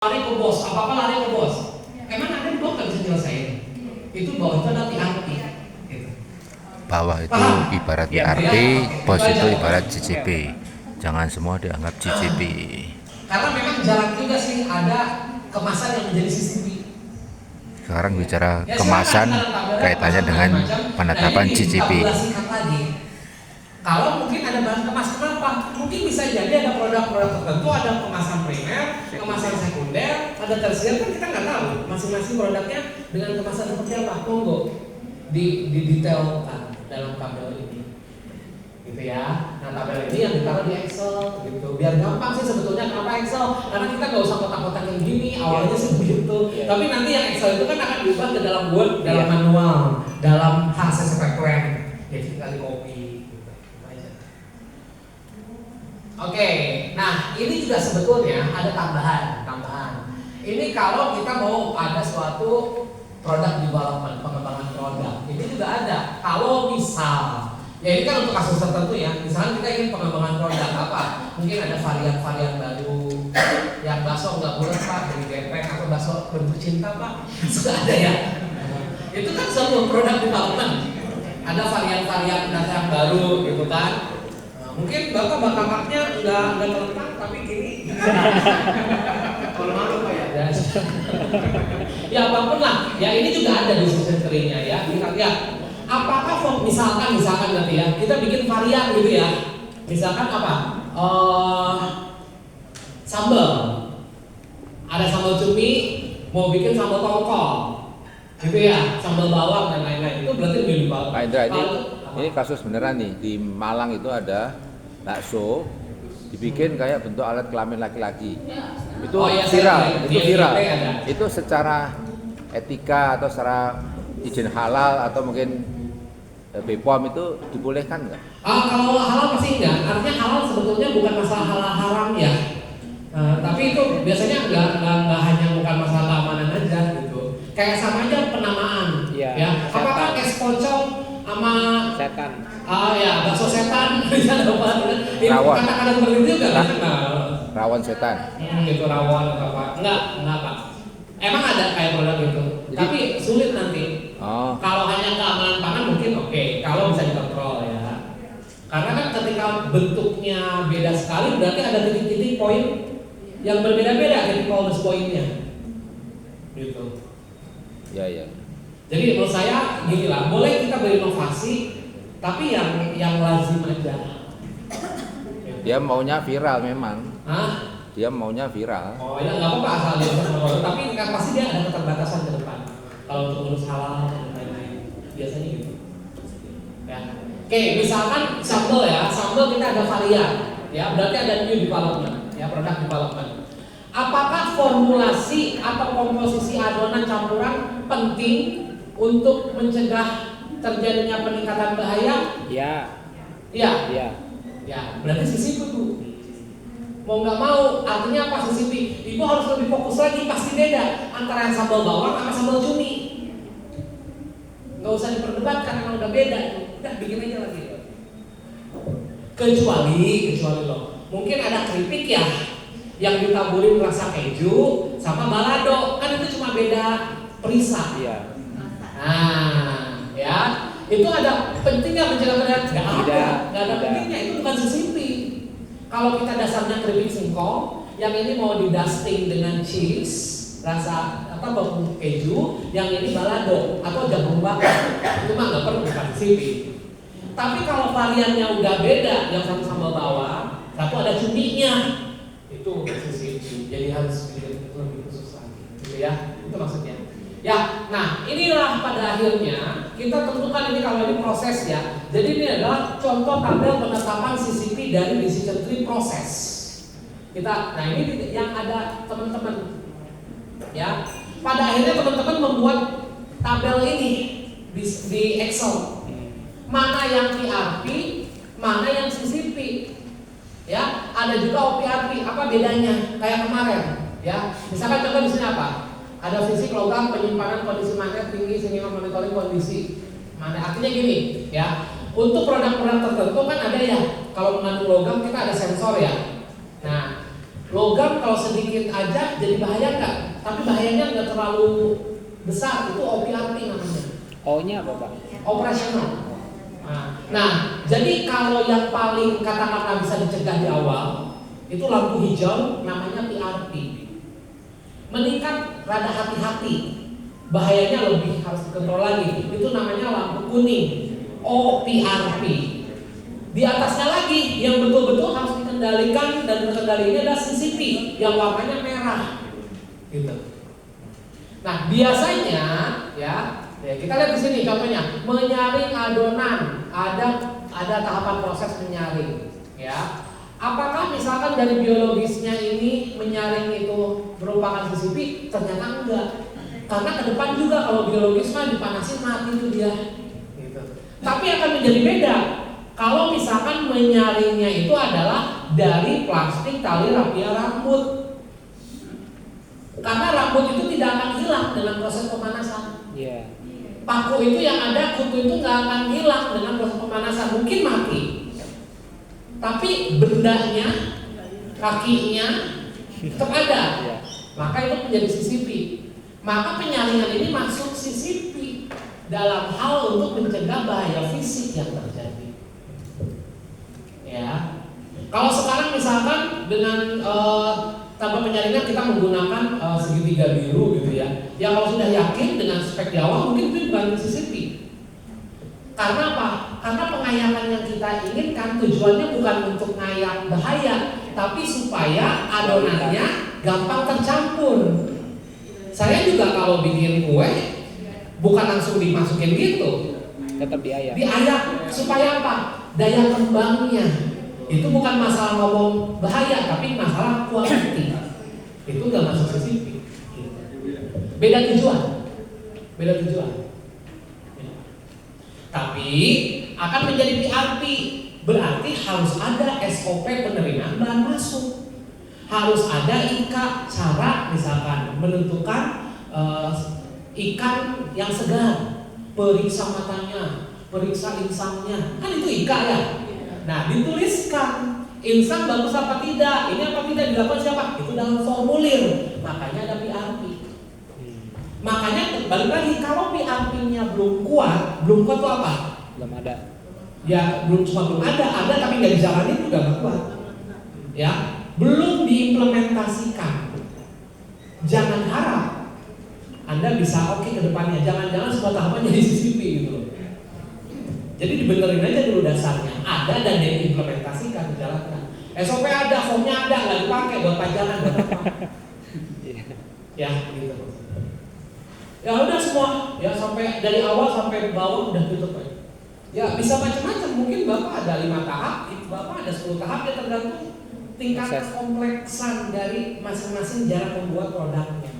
lari ke bos, apa-apa lari ke bos. Emang ada blok nggak bisa nyelesain? Itu bawah itu ada PRP. Gitu. Bawah itu ibarat PRP, bos itu ibarat CCP. Jangan semua dianggap CCP. Karena memang jarang juga sih ada kemasan yang menjadi CCP. Sekarang bicara kemasan kaitannya dengan penetapan CCP. Kalau mungkin ada bahan kemas, kenapa? Mungkin bisa jadi ada produk-produk tertentu, ada kemasan primer, kemasan sekunder, ada tersier, kan kita nggak tahu masing-masing produknya dengan kemasan seperti apa. Monggo di detailkan dalam tabel ini, gitu ya. Nah tabel ini yang ditaruh di Excel, gitu. Biar gampang sih sebetulnya. Kenapa Excel? Karena kita nggak usah kotak-kotak yang gini. Awalnya sih begitu. Tapi nanti yang Excel itu kan akan diubah ke dalam Word, dalam manual, dalam HACCP ya tinggal di copy. Oke, nah ini juga sebetulnya ada tambahan. Ini kalau kita mau ada suatu produk development, pengembangan produk, ini juga ada. Kalau misal, ya ini kan untuk kasus tertentu ya. Misalnya kita ingin pengembangan produk apa? Mungkin ada varian-varian baru, yang bakso nggak bulat pak, dari gepeng atau bakso bentuk cinta pak, sudah ada ya. Itu kan suatu produk development. Ada varian-varian data yang baru, gitu kan? Mungkin bapak-bapaknya nggak terletak tapi gini. Kalau malu pak ya. Ya apapun lah. Ya ini juga ada decision tree-nya ya. Kita lihat. Apakah misalkan nanti ya kita bikin varian gitu ya. Misalkan apa? Sambal. Ada sambal cumi, mau bikin sambal tongkol, gitu ya. Sambal bawang dan lain-lain. Itu berarti milih bawang. Pak Indra, ini kasus beneran nih. Di Malang itu ada bakso dibikin kayak bentuk alat kelamin laki-laki. Itu viral. Itu secara etika atau secara izin halal atau mungkin BPOM itu dibolehkan nggak? Kalau halal pasti enggak. Artinya halal sebetulnya bukan masalah halal haram ya. Tapi itu biasanya enggak hanya bukan masalah keamanan aja gitu. Kayak sama aja penamaan. Ya. Apakah es pocong sama setan. Ya, bakso setan bisa dapat. Rawon. Kata-kata seperti itu enggak kenal. Rawon setan. Gitu rawon atau apa? Enggak Pak. Emang ada kayak produk itu. Tapi sulit nanti. Kalau hanya keamanan pangan mungkin oke, kalau bisa dikontrol ya. Karena kan ketika bentuknya beda sekali berarti ada titik-titik poin yang berbeda-beda titik poinnya. Gitu. Ya. Jadi menurut saya gini lah, boleh kita berinovasi, tapi yang lazim aja. Dia maunya viral memang. Hah? Dia maunya viral. Oh ya nggak apa-apa asal dia tapi kan pasti dia ada keterbatasan ke depan. Kalau untuk urus halal dan lain-lain, biasanya gitu. Ya. Oke, misalkan sambal kita ada varian, ya berarti ada new development, ya product development. Apakah formulasi atau komposisi adonan campuran penting untuk mencegah terjadinya peningkatan bahaya? Iya. Ya, berarti CCP Bu. Mau nggak mau, artinya apa CCP? Ibu harus lebih fokus lagi, pasti beda antara yang sambal bawang sama sambal cumi. Nggak usah diperdebatkan, karena udah beda. Udah bikin aja lagi. Kecuali loh, mungkin ada keripik ya yang ditaburin rasa keju sama balado, kan itu cuma beda perisa. Iya. Nah, ya itu ada pentingnya mencegah peningkatan? Nggak ada pentingnya, itu bukan CCP. Kalau kita dasarnya keripik singkong, yang ini mau di dusting dengan cheese, rasa atau bawang keju, yang ini balado atau jagung bakar, itu mah nggak perlu bukan CCP. Tapi kalau variannya udah beda, yang satu sambal bawang, satu ada cuminya, itu CCP. Jadi harus lebih khusus lagi, gitu ya? Itu maksudnya. Ya, nah inilah pada akhirnya kita tentukan ini kalau ini proses ya. Jadi ini adalah contoh tabel penetapan CCP dari decision tree proses. Nah ini yang ada teman-teman. Ya, pada akhirnya teman-teman membuat tabel ini di Excel. Mana yang PRP, mana yang CCP. Ya, ada juga OPRP. Apa bedanya? Kayak kemarin. Ya, misalkan contoh di sini apa? Ada fisik logam penyimpanan kondisi magnet tinggi sehingga monitoring kondisi magnet. Artinya gini, ya. Untuk produk-produk tertentu kan ada ya. Kalau mengandung logam kita ada sensor ya. Nah, Logam kalau sedikit aja jadi bahaya nggak? Tapi bahayanya nggak terlalu besar, itu OPRP namanya. O-nya apa Pak? Operasional. Nah, jadi kalau yang paling katakanlah bisa dicegah di awal, itu lampu hijau namanya PRP. Meningkat rada hati-hati, bahayanya lebih harus dikontrol lagi. Itu namanya lampu kuning, OPRP. Di atasnya lagi yang betul-betul harus dikendalikan dan terkendali ini adalah CCP yang warnanya merah, gitu. Nah biasanya ya kita lihat di sini contohnya menyaring adonan, ada tahapan proses menyaring, ya. Apakah misalkan dari biologisnya ini menyaring itu merupakan CCP? Ternyata enggak, karena ke depan juga kalau biologis mah dipanasin mati itu dia, gitu. Tapi akan menjadi beda. Kalau misalkan menyaringnya itu adalah dari plastik tali rapia rambut, karena rambut itu tidak akan hilang dengan proses pemanasan. Paku itu yang ada, kutu itu nggak akan hilang dengan proses pemanasan, mungkin mati. Tapi bendanya, kakinya tetap ada, maka itu menjadi CCP. Maka penyaringan ini masuk CCP dalam hal untuk mencegah bahaya fisik yang terjadi. Ya, kalau sekarang misalkan dengan tanpa penyaringan kita menggunakan segitiga biru gitu ya. Ya kalau sudah yakin dengan spek di awal mungkin itu bukan CCP. Karena apa? Karena pengayakan yang kita inginkan tujuannya bukan untuk ngayak bahaya, tapi supaya adonannya gampang tercampur. Saya juga kalau bikin kue bukan langsung dimasukin gitu, tetap diayak. Diayak supaya apa? Daya kembangnya itu bukan masalah ngomong bahaya, tapi masalah quality. Itu nggak masuk CCP. Beda tujuan. Tapi akan menjadi PRP, berarti harus ada SOP penerimaan bahan masuk. Harus ada IKA, cara misalkan menentukan ikan yang segar, periksa matanya, periksa insangnya, kan itu IKA ya. Nah dituliskan insang bagus apa tidak, ini apa tidak dilakukan siapa? Itu dalam formulir, makanya ada PRP. Makanya balik lagi, kalau PRP-nya belum kuat itu apa? Belum ada. Ya belum ada tapi nggak dijalanin juga nggak kuat. Ya, belum diimplementasikan. Jangan harap Anda bisa oke ke depannya. Jangan-jangan semua tahapan jadi CCP gitu loh. Jadi dibenerin aja dulu dasarnya, ada dan diimplementasikan, dijalankan. SOP ada, formnya ada, nggak dipakai buat pajangan, buat apa? Ya, gitu. Ya udah semua, ya sampai dari awal sampai bawah udah tutup aja. Ya bisa macam-macam, mungkin Bapak ada 5 tahap, Bapak ada 10 tahap, ya tergantung tingkat kekompleksan dari masing-masing cara membuat produknya.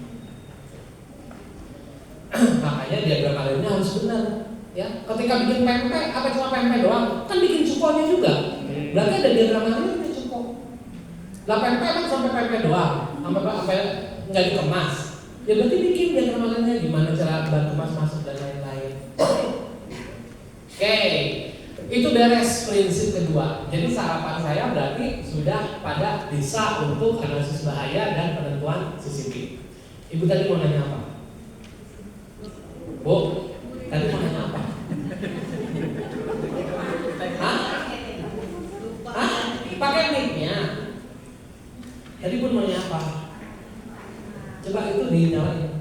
Makanya diagram alurnya harus benar. Ya, ketika bikin pempek, apa cuma pempek doang? Kan bikin cukonya juga. Berarti ada diagram alurnya cuko. Lah pempek kan sampai pempek doang, sampai nggak dikemas. Ya berarti bikin diagram alurnya gimana cara bantu mas masuk dan lain-lain. Oke, itu beres prinsip kedua. Jadi sarapan saya berarti sudah pada bisa untuk analisis bahaya dan penentuan CCP. Ibu tadi mau nanya apa? Bu, tadi mau nanya apa? Hah? Pakai mic-nya. Tadi pun mau nanya apa? Coba itu dinyalain.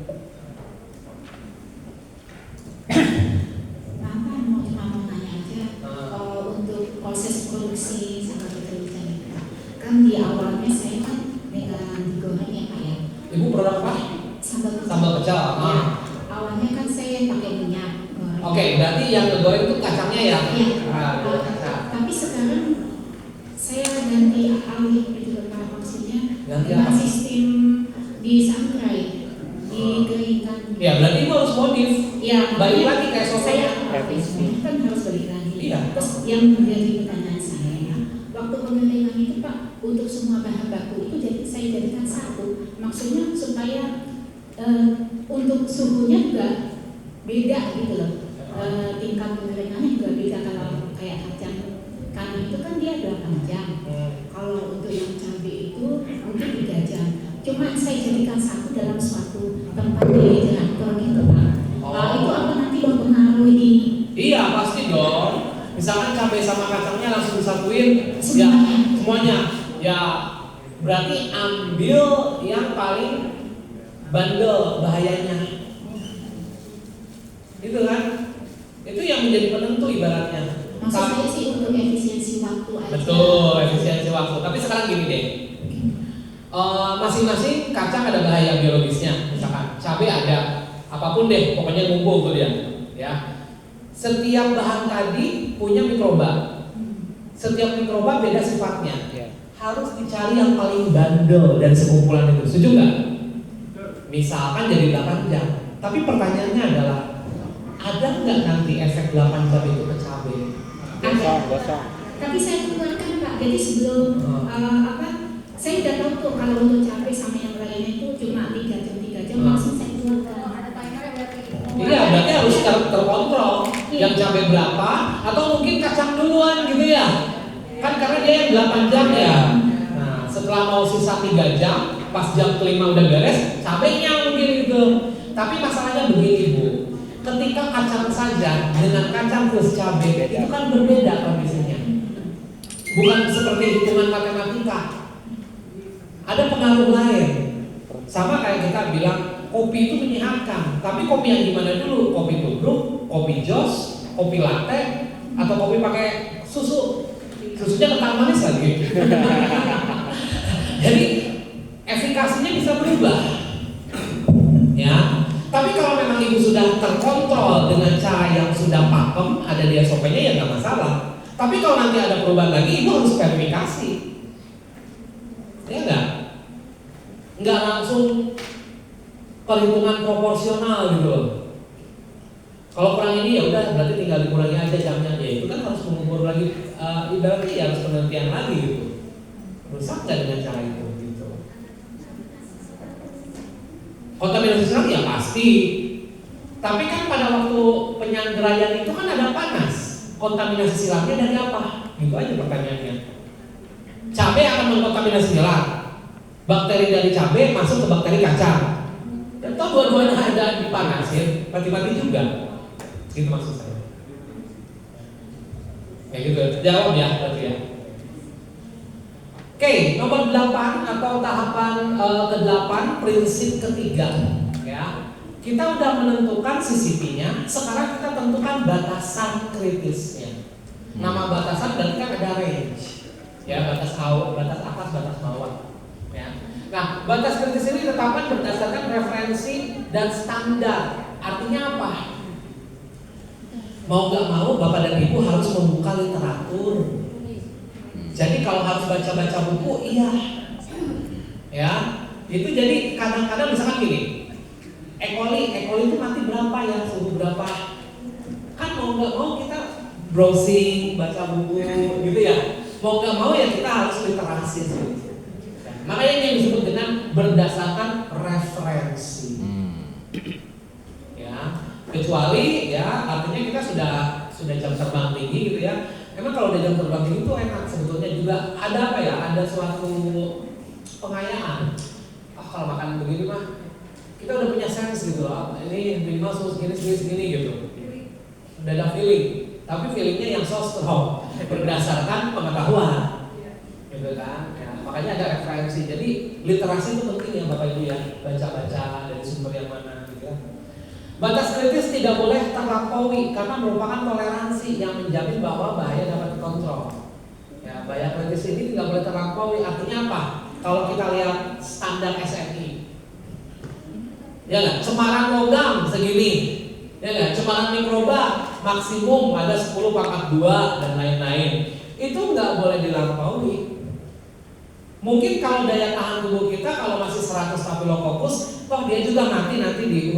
Proses produksi sambal pecel itu kan di awalnya saya kan dengan digoreng ya Pak ya. Ibu produk apa? Sambal pecel. Ya, awalnya kan saya pakai minyak. Oke, berarti yang ngegoreng itu kacangnya ya? Iya. Tapi sekarang saya ganti alih itu maksudnya dengan sistem disangrai, dikeringkan. Ya, berarti ibu harus modif. Ya, balik lagi kayak saya kan harus balik lagi. Iya. Terus yang menjadi pertanyaan saya, waktu pengeringan itu Pak, untuk semua bahan baku itu saya jadikan satu. Maksudnya supaya untuk suhunya juga beda gitu loh. Tingkat pengeringannya juga beda. Kalau kayak kacang kanan itu kan dia 8 jam. Kalau untuk yang cabai itu itu mungkin 3 jam. Cuma saya jadikan satu dalam suatu tempat dehydrator gitu Pak. Itu apa nanti mempengaruhi? Iya pasti dong. Misalkan cabai sama kacangnya langsung disatuin, semuanya. Ya berarti ambil yang paling bandel bahayanya. Itu kan? Itu yang menjadi penentu ibaratnya. Maksud saya sih untuk efisiensi waktu aja. Betul, efisiensi waktu. Tapi sekarang gini deh. Masing-masing kacang ada bahaya biologisnya. Misalkan cabai ada, apapun deh, pokoknya ngumpul tuh dia. Ya. Setiap bahan tadi punya mikroba. Setiap mikroba beda sifatnya. Harus dicari yang paling bandel dari sekumpulan itu. Setuju nggak? Misalkan jadi 8 jam. Tapi pertanyaannya adalah, ada nggak nanti efek 8 jam itu ke cabai? Gosong. Tapi saya keluarkan Pak. Jadi sebelum saya udah tahu tuh kalau untuk cabai sama yang lainnya itu cuma 3 jam langsung saya keluarkan. Iya, berarti harus terkontrol. Yang cabai berapa? Atau mungkin kacang duluan gitu ya? Kan karena dia yang 8 jam ya. Nah, setelah mau sisa 3 jam, pas jam kelima udah beres, cabainya mungkin gitu. Tapi masalahnya begini Bu, ketika kacang saja dengan kacang plus cabai itu kan berbeda kondisinya. Bukan seperti hitungan matematika. Ada pengaruh lain. Sama kayak kita bilang kopi itu menyehatkan. Tapi kopi yang gimana dulu? Kopi tubruk, kopi jos, kopi latte, atau kopi pakai susu. Susunya kental manis lagi. Jadi efikasinya bisa berubah. Ya. Tapi kalau memang ibu sudah terkontrol dengan cara yang sudah pakem, ada di SOP-nya ya nggak masalah. Tapi kalau nanti ada perubahan lagi, ibu harus verifikasi. Ya nggak? Nggak langsung perhitungan proporsional gitu loh. Kalau kurang ini ya udah berarti tinggal dikurangi aja jamnya. Ya itu kan harus mengukur lagi, ibaratnya ya harus penelitian lagi gitu. Rusak nggak dengan cara itu? Gitu. Kontaminasi silang ya pasti. Tapi kan pada waktu penyanderaian itu kan ada panas. Kontaminasi silangnya dari apa? Itu aja pertanyaannya. Cabai akan mengkontaminasi silang. Bakteri dari cabai masuk ke bakteri kacang. Dan toh dua-duanya ada dipanasin, mati-mati juga. Itu maksud saya. Kayak gitu, jawab ya berarti ya. Oke, nomor 8 atau tahapan ke-8, prinsip ketiga ya. Kita udah menentukan CCP-nya, sekarang kita tentukan batasan kritisnya. Nama batasan berarti kan ada range. Ya, batas atas, batas bawah. Ya. Nah, batas kritis ini ditetapkan berdasarkan referensi dan standar. Artinya apa? Mau gak mau Bapak dan Ibu harus membuka literatur. Jadi kalau harus baca-baca buku, iya. Ya, itu jadi kadang-kadang misalkan gini, E. coli itu mati berapa ya, suhu berapa? Kan mau gak mau kita browsing, baca buku, gitu ya. Mau gak mau ya kita harus literasi. Makanya ini yang disebut dengan berdasarkan referensi. Ya, kecuali ya artinya kita sudah jam terbang tinggi gitu ya. Emang kalau udah jam terbang tinggi itu enak sebetulnya juga ada apa ya? Ada suatu pengayaan. Kalau makan begini mah kita udah punya sense gitu loh. Ini minimal segini gitu. Udah ada feeling. Tapi feelingnya yang so strong berdasarkan pengetahuan. Gitu kan? Ya, makanya ada referensi. Jadi literasi itu penting ya Bapak Ibu ya. Baca-baca dari sumber yang mana gitu ya. Batas kritis tidak boleh terlampaui karena merupakan toleransi yang menjamin bahwa bahaya dapat dikontrol. Ya, bahaya kritis ini tidak boleh terlampaui. Artinya apa? Kalau kita lihat standar SNI, ya nggak? Cemaran logam segini, ya nggak? Cemaran mikroba maksimum ada 10/2 dan lain-lain. Itu nggak boleh dilampaui. Mungkin kalau daya tahan tubuh kita kalau masih 100 Staphylococcus, toh dia juga nanti di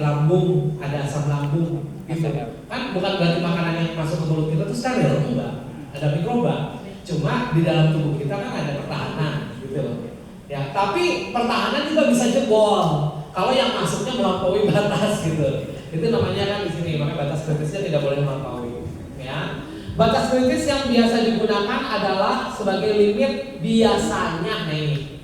lambung, ada asam lambung gitu. Kan bukan berarti makanan yang masuk ke mulut kita itu steril, enggak. Ada mikroba. Cuma di dalam tubuh kita kan ada pertahanan gitu. Ya, tapi pertahanan juga bisa jebol kalau yang masuknya melampaui batas gitu. Itu namanya kan di sini, makanya batas kritisnya tidak boleh melampaui. Ya. Batas kritis yang biasa digunakan adalah sebagai limit biasanya. Nah ini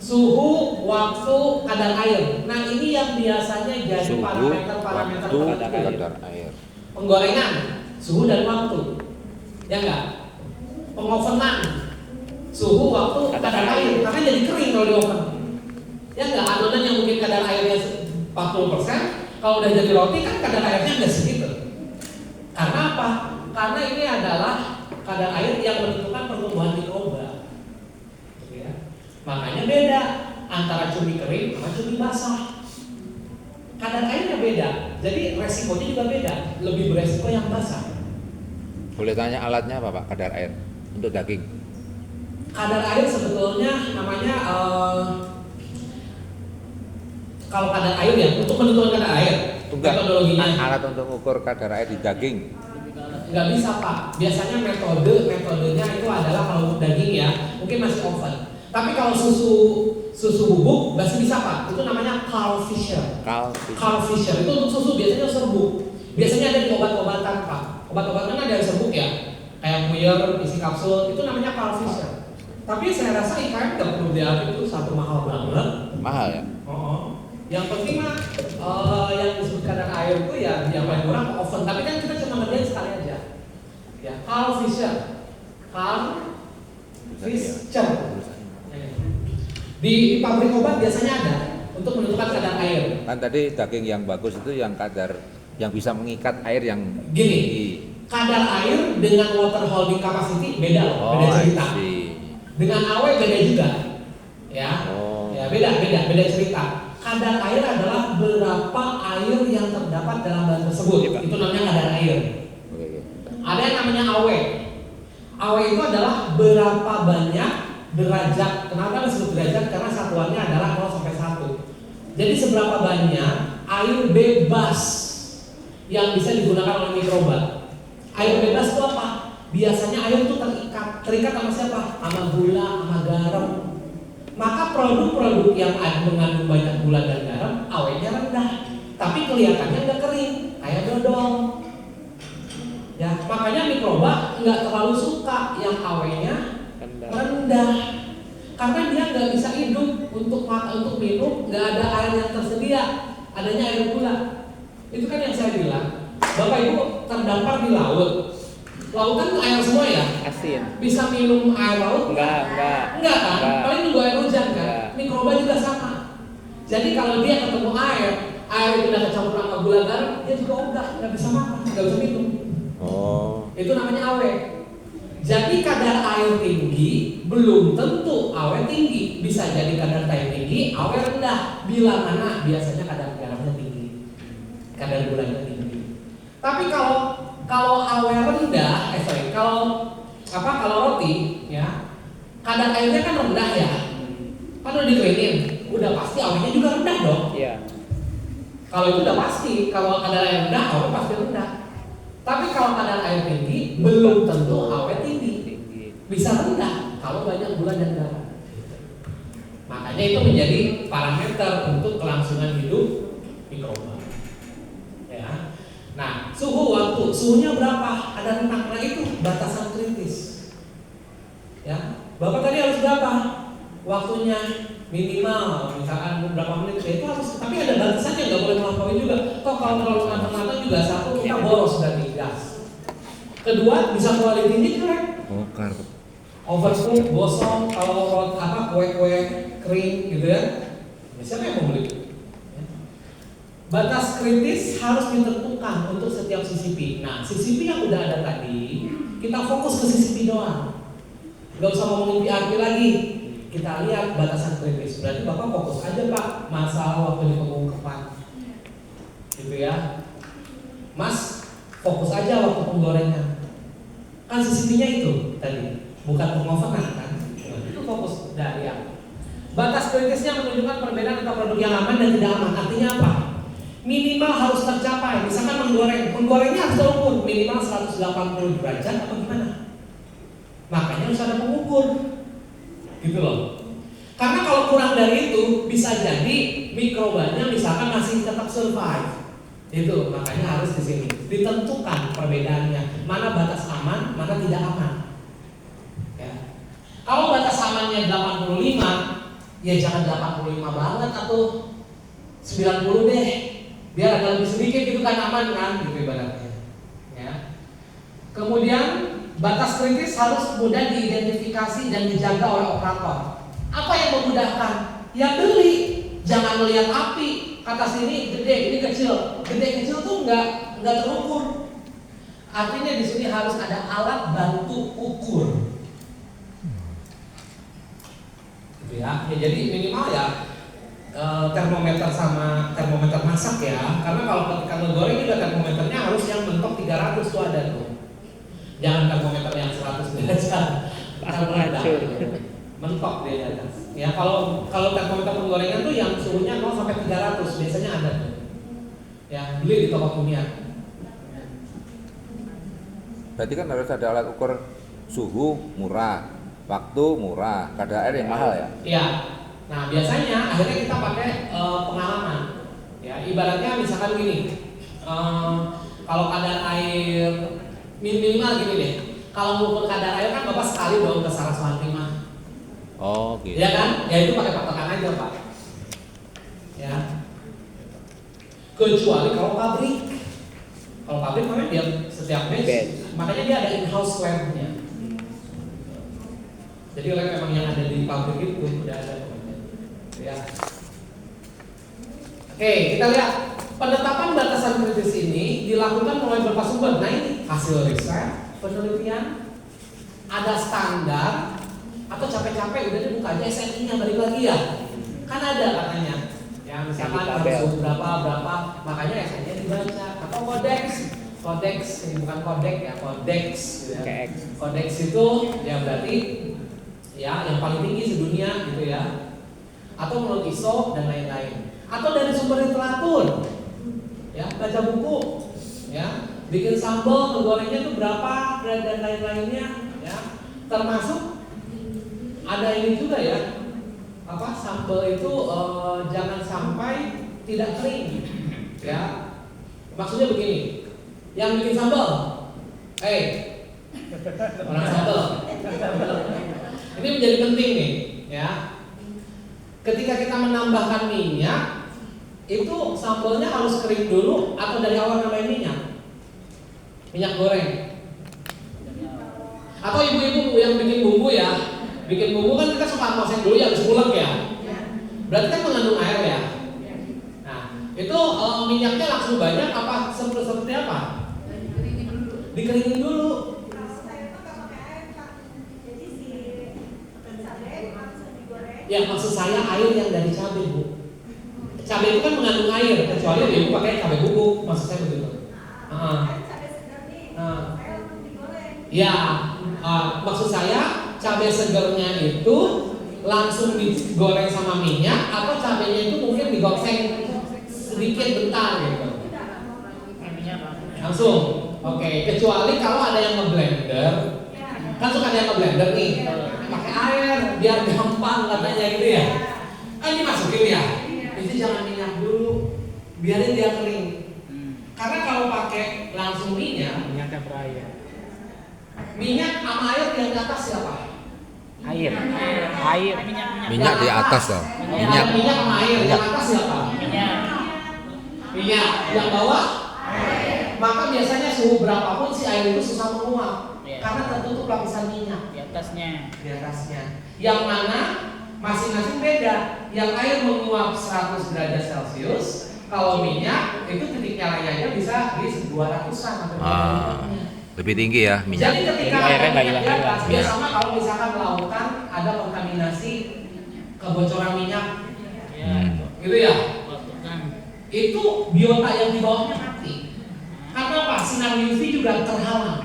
suhu, waktu, kadar air. Nah ini yang biasanya jadi Suhu, parameter-parameter waktu, penting. kadar air. Penggorengan, suhu dan waktu, ya enggak? Pengovenan, suhu, waktu, kadar air. Karena jadi kering kalau di oven. Ya enggak? Adonan yang mungkin kadar airnya 40%, kalau udah jadi roti kan kadar airnya enggak segitu. Karena apa? Karena ini adalah kadar air yang menentukan pertumbuhan mikroba. Gitu ya. Makanya beda antara cumi kering sama cumi basah. Kadar airnya beda, jadi resikonya juga beda. Lebih beresiko yang basah. Boleh tanya alatnya apa Pak, kadar air untuk daging? Kadar air sebetulnya namanya kalau kadar air ya, untuk menentukan kadar air. Metodologinya alat untuk ukur kadar air di daging. nggak bisa Pak. Biasanya metodenya itu adalah kalau untuk daging ya, mungkin masih oven. Tapi kalau susu bubuk masih bisa Pak. Itu namanya Carl Fisher. Carl Fisher itu untuk susu biasanya serbuk. Biasanya ada di obat-obatan Pak. Obat-obatan ada yang serbuk ya, kayak Muir, isi kapsul. Itu namanya Carl Fisher. Tapi saya rasa IKM nggak perlu diambil, itu satu mahal banget. Mahal ya? Yang penting mah yang disebut kadar air itu ya yang paling murah ke oven. Tapi kan kita cuma ngerjain sekali aja. Ya, Carl Fisher. Di pabrik obat biasanya ada untuk menentukan kadar air. Kan tadi daging yang bagus itu yang kadar yang bisa mengikat air yang gini. Kadar air dengan water holding capacity beda loh, beda cerita. Dengan awe beda juga. Ya. Ya, beda cerita. Kadar air adalah berapa air yang terdapat dalam bahan tersebut. Itu namanya kadar air. Ada yang namanya awe. Awe itu adalah berapa banyak derajat. Kenapa disebut derajat? Karena satuannya adalah 0 sampai 1. Jadi seberapa banyak air bebas yang bisa digunakan oleh mikroba. Air bebas itu apa? Biasanya air itu terikat sama siapa? Sama gula, sama garam. Maka produk-produk yang mengandung banyak gula dan garam awetnya rendah, tapi kelihatannya nggak kering, kayak dodol. Ya, makanya mikroba nggak terlalu suka yang awetnya rendah, karena dia nggak bisa hidup untuk minum, nggak ada air yang tersedia, adanya air gula. Itu kan yang saya bilang, Bapak Ibu terdampar di laut. Lautan air semua ya? Asin. Bisa minum air laut? Enggak kan? Paling nunggu air hujan kan? Mikroba juga sama. Jadi kalau dia ketemu air itu udah kecampur sama gula garam, dia juga udah nggak bisa makan, nggak bisa minum. Itu namanya awe. Jadi kadar air tinggi belum tentu awe tinggi. Bisa jadi kadar air tinggi, awe rendah. Bila mana biasanya kadar garamnya tinggi, kadar gulanya tinggi. Tapi kalau awe rendah, kalau roti ya, kadar airnya kan rendah ya. Kan udah dikeringin, udah pasti awenya juga rendah dong. Iya. Kalau itu udah pasti, kalau kadar air rendah, awe pasti rendah. Tapi kalau kadar air tinggi, belum tentu awe tinggi. Bisa rendah kalau banyak gula dan garam. Makanya itu menjadi parameter untuk kelangsungan hidup mikroba. Ya. Nah, suhunya berapa? Ada rentang, nah itu batasan kritis. Ya, Bapak tadi harus berapa? Waktunya minimal, misalkan berapa menit, ya itu harus. Tapi ada batasannya, nggak boleh melampaui juga. Toh kalau terlalu matang-matang juga satu kita boros berarti gas. Kedua, bisa quality-nya jelek. Overcook, gosong, kalau kue-kue kering gitu ya. Siapa yang mau beli? Batas kritis harus ditentukan untuk setiap CCP. Nah, CCP yang udah ada tadi, kita fokus ke CCP doang. Gak usah ngomongin PRP lagi. Kita lihat batasan kritis. Berarti Bapak fokus aja Pak, masalah waktu di pengungkapan. Gitu ya. Mas, fokus aja waktu penggorengan. Kan CCP-nya itu tadi, bukan pengovenan kan. Itu fokus dari yang. Batas kritisnya menunjukkan perbedaan antara produk yang aman dan tidak aman. Artinya apa? Minimal harus tercapai. Misalkan menggorengnya harus terukur minimal 180 derajat atau gimana? Makanya harus ada pengukur, gitu loh. Karena kalau kurang dari itu bisa jadi mikrobanya misalkan masih tetap survive, Itu makanya harus di sini ditentukan perbedaannya, mana batas aman, mana tidak aman. Ya. Kalau batas amannya 85, ya jangan 85 banget atau 90 deh, biar agak lebih sedikit gitu kan, aman kan, gitu ibaratnya. Ya. Kemudian batas kritis harus mudah diidentifikasi dan dijaga oleh operator. Apa yang memudahkan? Ya beli, jangan melihat api. Kata sini gede, ini kecil. Gede kecil tuh nggak terukur. Artinya di sini harus ada alat bantu ukur. Gitu ya. Jadi minimal ya termometer sama termometer masak ya. Karena kalau ketika ngegoreng juga termometernya harus yang mentok 300 tuh ada tuh. Jangan termometer yang 100 derajat. Mentok dia di atas. Ya kalau termometer penggorengan tuh yang suhunya 0 sampai 300 biasanya ada tuh. Ya, beli di toko kimia. Berarti kan harus ada alat ukur suhu murah, waktu murah, kadar air yang mahal ya? Iya. Nah biasanya akhirnya kita pakai pengalaman. Ya ibaratnya misalkan gini, kalau kadar air minimal gini deh. Kalau mengukur kadar air kan Bapak sekali dong ke Saraswati mah. Oh gitu. Ya kan? Ya itu pakai patokan aja Pak. Ya. Kecuali kalau pabrik. Kalau pabrik memang dia setiap batch, makanya dia ada in-house labnya. Jadi lab memang yang ada di pabrik itu udah ada. Ya. Oke, kita lihat penetapan batasan kritis ini dilakukan mulai beberapa sumber. Nah ini hasil riset, penelitian, ada standar, atau capek-capek udah dibuka aja SNI-nya balik lagi ya. Kan ada katanya. Ya misalkan harus berapa, makanya SNI-nya dibaca. Atau kodeks, ini bukan kodek ya, kodeks gitu ya. Kodeks itu ya berarti ya yang paling tinggi sedunia gitu ya. Atau menurut ISO dan lain-lain. Atau dari sumber literatur. Ya, baca buku, ya, bikin sambal, menggorengnya tuh berapa dan lain-lainnya, ya. Termasuk ada ini juga ya, apa sambal itu jangan sampai tidak kering, ya. Maksudnya begini, yang bikin sambal, orang sambal, ini menjadi penting nih, ya. Ketika kita menambahkan minyak, itu sambalnya harus kering dulu atau dari awal nambahin minyak goreng. Atau ibu-ibu yang bikin bumbu ya, bikin bumbu kan kita suka masak dulu ya harus ngulek ya. Berarti kan mengandung air ya. Nah itu minyaknya langsung banyak apa seperti apa? Dikeringin dulu. Ya maksud saya air yang dari cabai Bu. Cabai itu kan mengandung air, kecuali ibu pakai cabai bubuk, maksud saya begitu. Ya, maksud saya cabai segernya itu langsung digoreng sama minyak atau cabainya itu mungkin digoseng sedikit bentar gitu. Langsung, oke. Kecuali kalau ada yang ngeblender, kan suka ada yang ngeblender nih, pakai air biar gampang katanya gitu ya. Kan dimasukin ya. Itu jangan minyak dulu, biarin dia kering. Karena kalau pakai langsung minyaknya berair. Minyak sama air yang di atas siapa? Air. Minyak di atas loh. Minyak sama air yang atas siapa? Minyak. Yang bawah? Air. Maka biasanya suhu berapapun si air itu susah menguap, karena tertutup lapisan minyak Di atasnya. Yang mana? Masing-masing beda. Yang air menguap 100 derajat Celcius, kalau minyak itu titik nyalanya aja bisa di 200-an atau lebih tinggi ya minyak. Jadi ketika ada minyak di atas, biasanya kalau misalkan lautan ada kontaminasi kebocoran minyak, gitu ya. Itu biota yang di bawahnya mati. Karena apa? Sinar UV juga terhalang.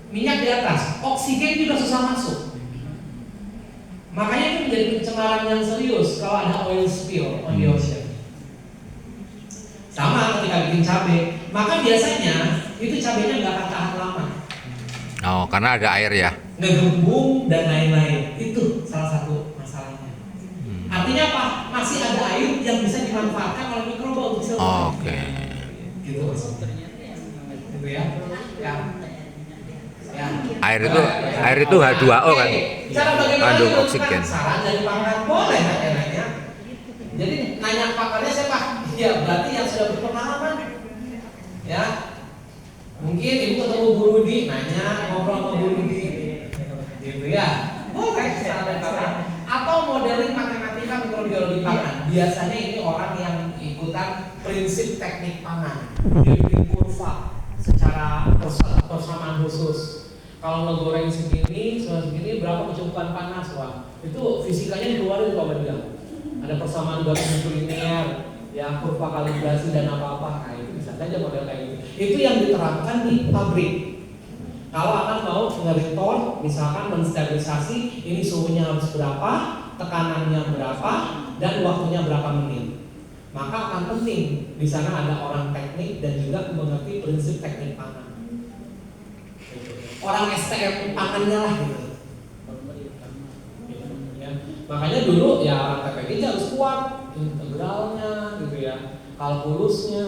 Minyak di atas, oksigen juga susah masuk. Makanya itu menjadi pencemaran yang serius kalau ada oil spill on the ocean. Sama ketika bikin cabai, maka biasanya itu cabainya nggak akan tahan lama. Oh, karena ada air ya. Ngegembung dan lain-lain. Itu salah satu masalahnya. Artinya apa? Masih ada air yang bisa dimanfaatkan oleh mikroba untuk sel. Oke. gitu maksudnya. Gitu ya. Ya. Ya. Air itu H2O kan. Cara bagaimana Mengandung menentukan oksigen. saran dari pakar? Boleh nanya-nanya. Jadi nanya pakarnya siapa? Ya berarti yang sudah berpengalaman. Ya. Mungkin ibu ketemu Bu Rudi, nanya ngobrol sama Bu Rudi. Gitu ya. Boleh saran dari pakar. Atau modeling matematika mikrobiologi pangan. Biasanya ini orang yang ikutan prinsip teknik pangan. Jadi bikin kurva secara persamaan khusus. Kalau ngegoreng segini berapa kecukupan panas, wah itu fisikanya dikeluarin kalau bilang. Ada persamaan gas linear, ya kurva kalibrasi dan apa-apa. Nah itu bisa saja model kayak gitu. Itu yang diterapkan di pabrik. Kalau akan mau nge-report, misalkan mensterilisasi, ini suhunya harus berapa, tekanannya berapa, dan waktunya berapa menit. Maka akan penting di sana ada orang teknik dan juga mengerti prinsip teknik pangan. Orang STM pangannya lah gitu. Ya. Makanya dulu ya orang TPG harus kuat, integralnya gitu ya, kalkulusnya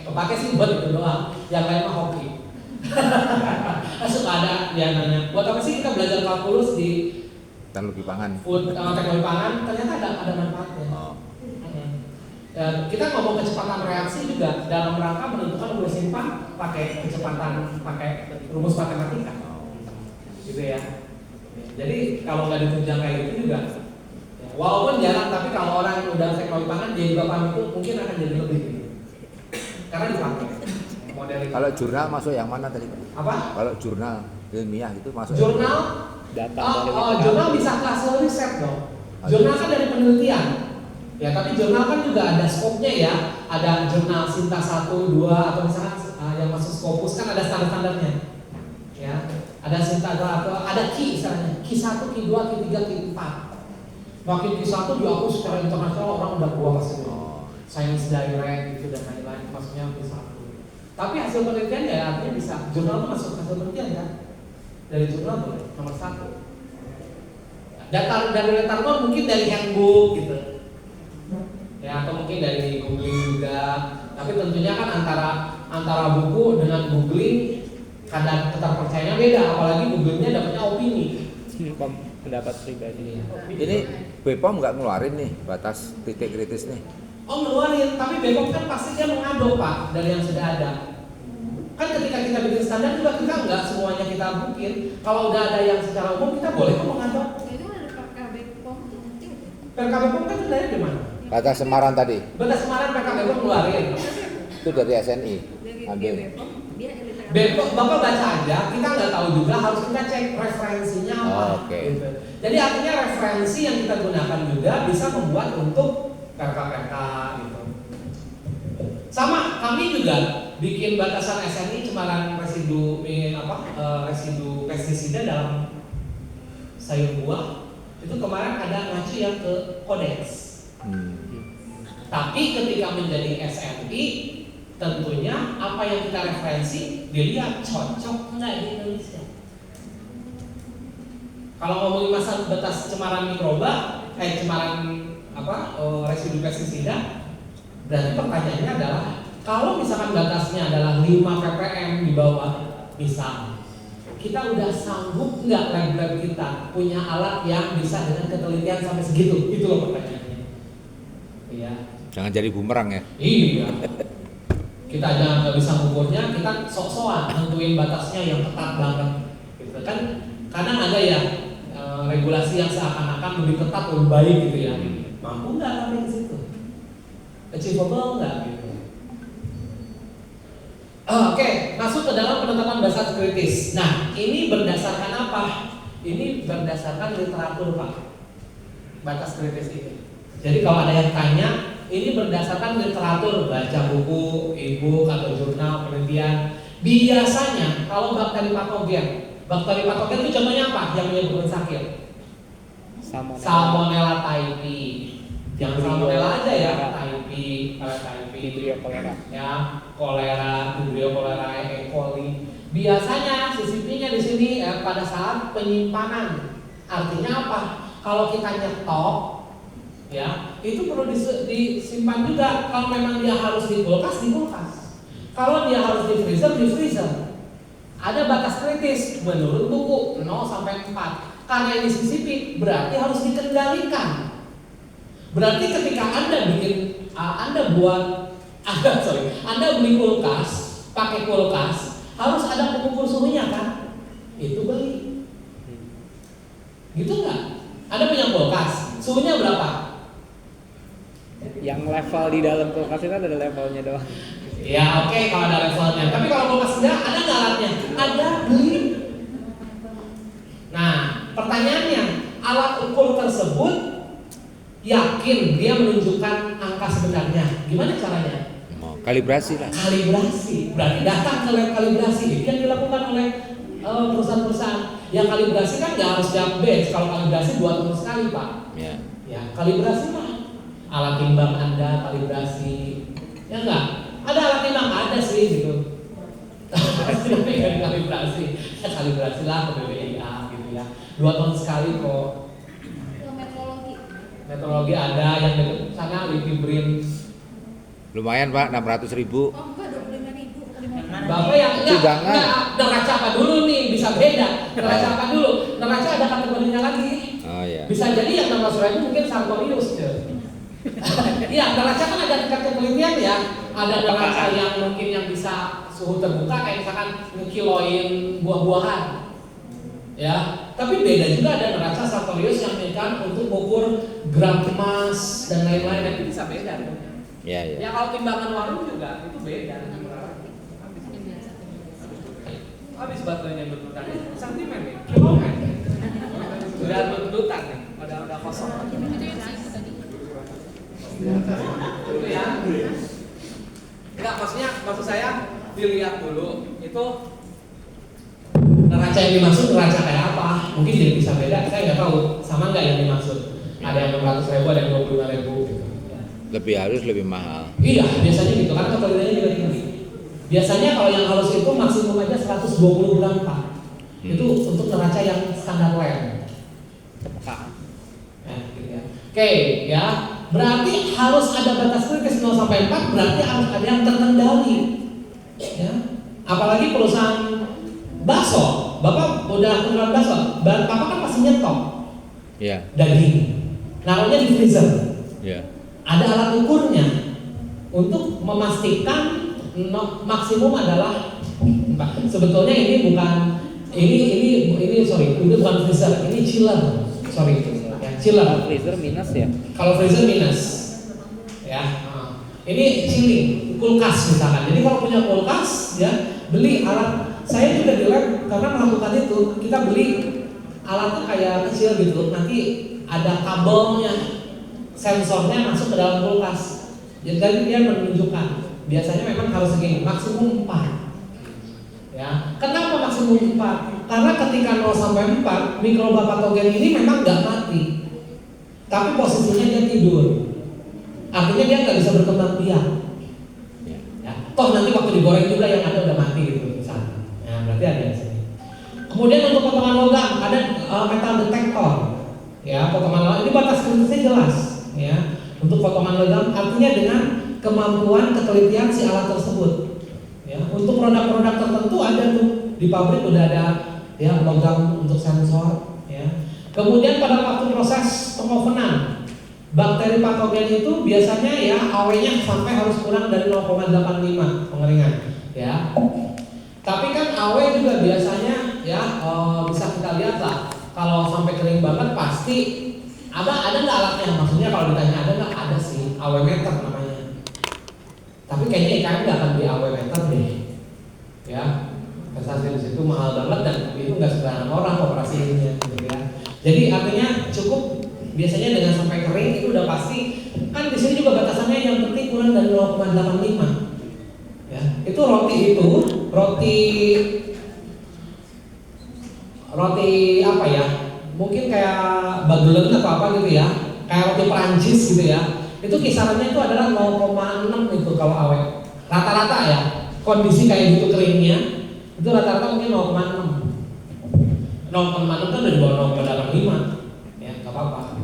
kepake sih buat itu doang. Yang lain mah hoki. Suka ada ya nanya, buat apa sih kita belajar kalkulus di Teknologi pangan. food teknologi pangan? Ternyata ada manfaatnya. Ya, kita ngomong kecepatan reaksi juga dalam rangka menentukan rumus simpan pakai kecepatan, pakai rumus matematika, gitu ya. Jadi kalau nggak ditunjang kayak gitu juga, ya, walaupun jarang, tapi kalau orang yang udah teknologi pangan jadi bapak itu mungkin akan jadi lebih, karena dipakai model itu. Kalau jurnal masuk yang mana tadi? Apa? Kalau jurnal ilmiah itu masuk Jurnal? Data Jurnal bisa hasil riset dong. Jurnal kan dari penelitian. Ya, tapi jurnal kan juga ada skopnya ya. Ada jurnal Sinta 1, 2 atau misalkan yang masuk Scopus kan ada standar-standarnya. Ya, ada Sinta 2 atau ada Ki misalnya. Ki 1, Ki 2, Ki 3, Ki 4. Makin Ki 1 diakui secara internasional orang udah puas gitu. Science Direct gitu dan lain-lain, maksudnya Ki 1. Tapi hasil penelitian ya artinya bisa jurnal itu masuk hasil penelitian kan. Dari jurnal boleh nomor 1. Data dari literatur mungkin dari handbook gitu. Ya, atau mungkin dari googling juga, tapi tentunya kan antara buku dengan googling kadar keterpercayaannya beda, apalagi googlingnya dapatnya opini. Pendapat pribadi. Ini BPOM nggak ngeluarin nih batas titik kritis nih. Oh ngeluarin, tapi BPOM kan pasti dia mengadop Pak dari yang sudah ada. Kan ketika kita bikin standar juga kita nggak semuanya kita bikin. Kalau udah ada yang secara umum kita boleh kok mengadop. Itu ada PKB POM tuh. PKB POM kan sebenarnya di mana? Batas Semarang tadi. Batas Semarang PKB POM ngeluarin. Itu dari SNI. Dari Ambil. BPOM dia literasi. BPOM Bapak baca aja, kita nggak tahu juga, harus kita cek referensinya apa. Oke. Gitu. Jadi artinya referensi yang kita gunakan juga bisa membuat untuk PK gitu. Sama kami juga bikin batasan SNI cemaran residu pestisida dalam sayur buah. Itu kemarin ada ngacu yang ke kodeks. Tapi ketika menjadi SNI, tentunya apa yang kita referensi dilihat cocok nggak di Indonesia. Kalau ngomongin masalah batas cemaran mikroba, residu pestisida, berarti pertanyaannya adalah kalau misalkan batasnya adalah 5 ppm di bawah, misal, kita udah sanggup nggak lab-lab kita punya alat yang bisa dengan ketelitian sampai segitu? Itu loh pertanyaannya. Iya. Jangan jadi bumerang ya. Iya. Kita aja nggak bisa ngukurnya, kita sok-sokan nentuin batasnya yang ketat banget. Gitu kan? Kadang ada ya regulasi yang seakan-akan lebih ketat lebih baik gitu ya. Mampu nggak sampai ke situ? Achievable nggak gitu? Oke, masuk ke dalam penetapan batas kritis. Nah, ini berdasarkan apa? Ini berdasarkan literatur Pak. Batas kritis ini. Jadi kalau ada yang tanya, ini berdasarkan literatur, baca buku, e-book atau jurnal penelitian. Biasanya kalau bakteri patogen itu contohnya apa? Yang menyebabkan sakit? Salmonella typhi. Jangan salmonella aja ya, typhi, Vibrio cholera. ya, kolera, Vibrio cholera, E. coli. Biasanya CCP-nya di sini pada saat penyimpanan. Artinya apa? Kalau kita nyetok ya itu perlu disimpan juga. Kalau memang dia harus di kulkas, di kulkas. Kalau dia harus di freezer, di freezer. Ada batas kritis menurut buku 0 sampai 4. Karena ini CCP berarti harus dikendalikan. Berarti ketika Anda Anda beli kulkas, pakai kulkas, harus ada pengukur suhunya kan? Itu beli. Gitu nggak? Ada punya kulkas, suhunya berapa? Yang level di dalam kulkas itu ada levelnya doang. Ya oke, kalau ada levelnya. Tapi kalau kulkas enggak, ada nggak alatnya? Ada, beli. Nah, pertanyaannya, alat ukur tersebut yakin dia menunjukkan angka sebenarnya? Gimana caranya? Kalibrasi lah. Kalibrasi, berarti datang ke lab kalibrasi. Itu yang dilakukan oleh perusahaan-perusahaan. Yang kalibrasi kan nggak harus tiap batch. Kalau kalibrasi 2 tahun sekali, Pak. Ya, kalibrasi mah alat timbang Anda kalibrasi. Ya enggak? Ada alat timbang ada sih gitu. Kalibrasi. Ya kalibrasi lah ke BPIA gitu ya. 2 tahun sekali kok. Metrologi ada yang dekat sana Lipibril. Lumayan Pak, 600.000. Oh enggak, 25.000. Bapak yang enggak neraca apa dulu nih, bisa beda. Neraca apa dulu? Neraca ada kategorinya lagi. Oh iya. Bisa jadi yang 600.000 mungkin Sartorius ya. Iya, neraca kan ada tingkat ketelitian ya. Ada neraca yang mungkin yang bisa suhu terbuka kayak misalkan ngekiloin buah-buahan. Ya, tapi beda juga ada neraca Sartorius yang menekan untuk ukur gram emas dan lain-lain, itu bisa beda. Iya, iya. Ya kalau timbangan warung juga itu beda. Habis baterainya bentukan sentimen nih, kilometer. Sudah bentukan nih, udah kosong. Dulu ya. Enggak, maksud saya dilihat dulu itu neraca yang dimaksud neraca kayak apa? Mungkin jadi bisa beda, saya nggak tahu. Sama nggak yang dimaksud? Ada yang 600.000, ada yang 25.000 gitu. Lebih halus, lebih mahal. Iya, biasanya gitu karena ketelitiannya juga tinggi. Biasanya kalau yang halus itu maksimum aja 120 gram Pak. Itu untuk neraca yang standar lab. Gitu ya. Oke, ya. Berarti harus ada batas kritis 0 sampai 4, berarti harus ada yang terkendali. Ya. Apalagi perusahaan bakso. Bapak udah kenal bakso, Bapak kan pasti nyetok. Iya. Daging. Naruhnya di freezer. Iya. Ada alat ukurnya untuk memastikan maksimum adalah sebetulnya ini bukan ini bukan freezer, ini chiller. Sorry, ya, chiller. Kalau freezer minus ya? Kalau freezer minus, ya. Ini chilling, kulkas misalkan. Jadi kalau punya kulkas, ya beli alat. Saya juga di lab karena melakukan itu. Kita beli alatnya kayak kecil gitu. Nanti ada kabelnya, sensornya masuk ke dalam kulkas. Jadi dia menunjukkan. Biasanya memang harus segini, maksimum 4. Ya, kenapa maksimum 4? Karena ketika 0 sampai 4, mikroba patogen ini memang nggak mati, tapi posisinya dia tidur. Artinya dia nggak bisa berkembang biak. Ya, toh nanti waktu digoreng juga yang ada udah mati gitu misalnya. Ya, berarti ada di sini. Kemudian untuk potongan logam ada metal detektor. Ya, potongan logam ini batas kritisnya jelas. Ya, untuk potongan logam artinya dengan kemampuan ketelitian si alat tersebut. Ya, untuk produk-produk tertentu ada tuh di pabrik udah ada ya logam untuk sensor. Ya. Kemudian pada waktu proses pengovenan, bakteri patogen itu biasanya ya AW-nya sampai harus kurang dari 0,85 pengeringan. Ya. Tapi kan AW juga biasanya ya bisa kita lihat lah kalau sampai kering banget pasti ada nggak alatnya? Maksudnya kalau ditanya ada nggak? Ada sih, AW meter namanya. Tapi kayaknya IKM nggak akan beli AW meter deh, ya. Investasi di situ mahal banget dan itu nggak sembarangan orang operasinya, gitu ya. Jadi artinya cukup biasanya dengan sampai kering itu udah pasti. Kan di sini juga batasannya yang penting kurang dari 0,85. Ya, itu roti apa ya? Mungkin kayak bagelen atau apa gitu ya, kayak roti Perancis gitu ya. Itu kisarannya itu adalah 0,6 itu kalau awet. Rata-rata ya, kondisi kayak gitu keringnya, itu rata-rata mungkin 0,6. 0,6 kan udah di bawah 0,85. Ya, nggak apa-apa.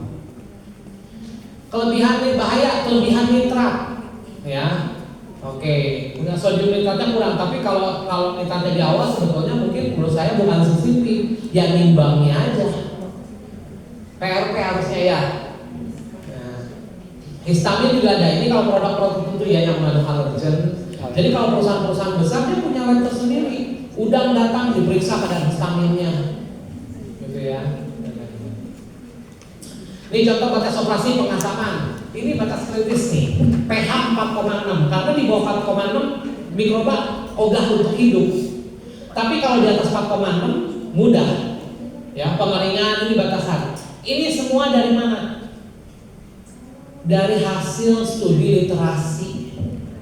Kelebihan bahaya, kelebihan nitrat, ya. Oke, udah sodium nitratnya kurang, tapi kalau nitratnya di awal sebetulnya mungkin menurut saya bukan sensitif, ya nimbangnya aja. PRP harusnya ya. Nah, histamin juga ada. Ini kalau produk-produk tertentu ya yang mengandung halogen. Jadi kalau perusahaan-perusahaan besar dia punya lab tersendiri. Udang datang diperiksa kadar histaminnya, gitu ya. Ini contoh batas operasi pengasaman. Ini batas kritis nih, pH 4,6. Karena di bawah 4,6 mikroba ogah untuk hidup. Tapi kalau di atas 4,6 mudah. Ya, pengeringan ini batasan. Ini semua dari mana? Dari hasil studi literasi.